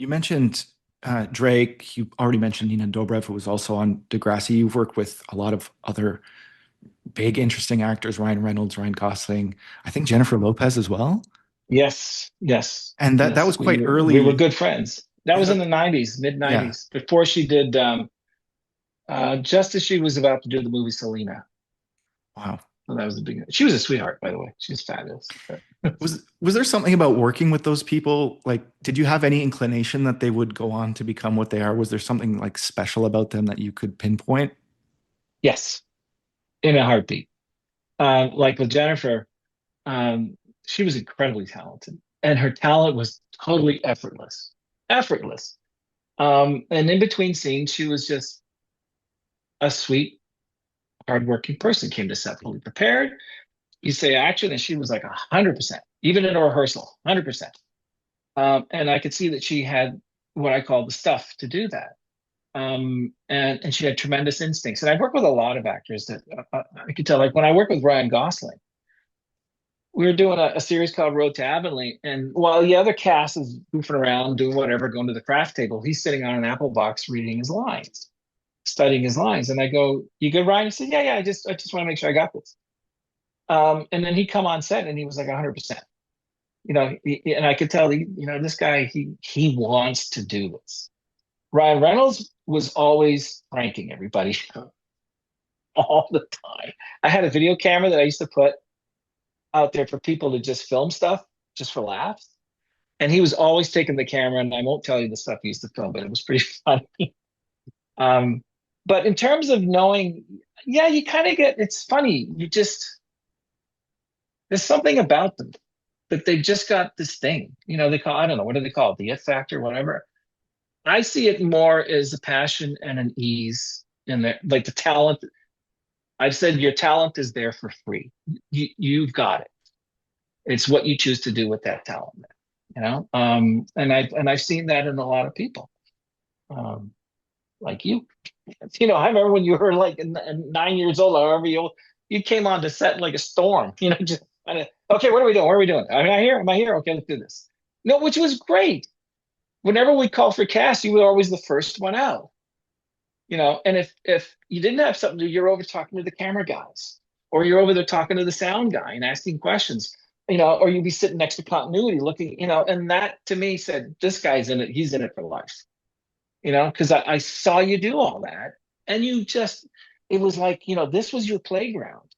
You mentioned Drake. You already mentioned Nina Dobrev, who was also on Degrassi. You've worked with a lot of other big, interesting actors, Ryan Reynolds, Ryan Gosling, I think Jennifer Lopez as well. Yes, yes, And that yes. was We quite were we were early. good friends. That Yeah, was in the '90s, mid yeah. '90s, before she did just as she was about to do the movie Selena. Wow. So that was the big. She was a sweetheart, by the way. She was fabulous. Was there something about working with those people? Like, did you have any inclination that they would go on to become what they are? Was there something like special about them that you could pinpoint? Yes, in a heartbeat. Like with Jennifer, um, she was incredibly talented, and her talent was totally effortless, effortless. And in between scenes, she was just a sweet, hardworking person. Came to set fully prepared. You say action, and she was like 100%, even in a rehearsal, 100%. And I could see that she had what I call the stuff to do that. And she had tremendous instincts. And I've worked with a lot of actors that I could tell. Like when I worked with Ryan Gosling, we were doing a series called Road to Avonlea, and while the other cast is goofing around, doing whatever, going to the craft table, he's sitting on an apple box reading his lines, studying his lines. And I go, "You good, Ryan?" He said, "Yeah, yeah. I just want to make sure I got this." And then he'd come on set, and he was like 100%. And I could tell, this guy, he wants to do this. Ryan Reynolds was always pranking everybody all the time. I had a video camera that I used to put out there for people to just film stuff, just for laughs. And he was always taking the camera, and I won't tell you the stuff he used to film, but it was pretty funny. Um, but in terms of knowing, yeah, you kind of get, it's funny. There's something about them that they just got this thing. They call, I don't know, what do they call it? The it factor, whatever. I see it more as a passion and an ease in there, like the talent. I've said your talent is there for free. You've got it. It's what you choose to do with that talent, and I've seen that in a lot of people, um, like you. I remember when you were like 9 years old, or however you came on to set like a storm. Just kind of, okay, what are we doing? What are we doing? Am I here? Am I here? Okay, let's do this. No, which was great. Whenever we call for cast, you were always the first one out. And if you didn't have something to do, you're over talking to the camera guys, or you're over there talking to the sound guy and asking questions, or you'd be sitting next to continuity looking, and that to me said, this guy's in it, he's in it for life, because I saw you do all that, and it was like, this was your playground.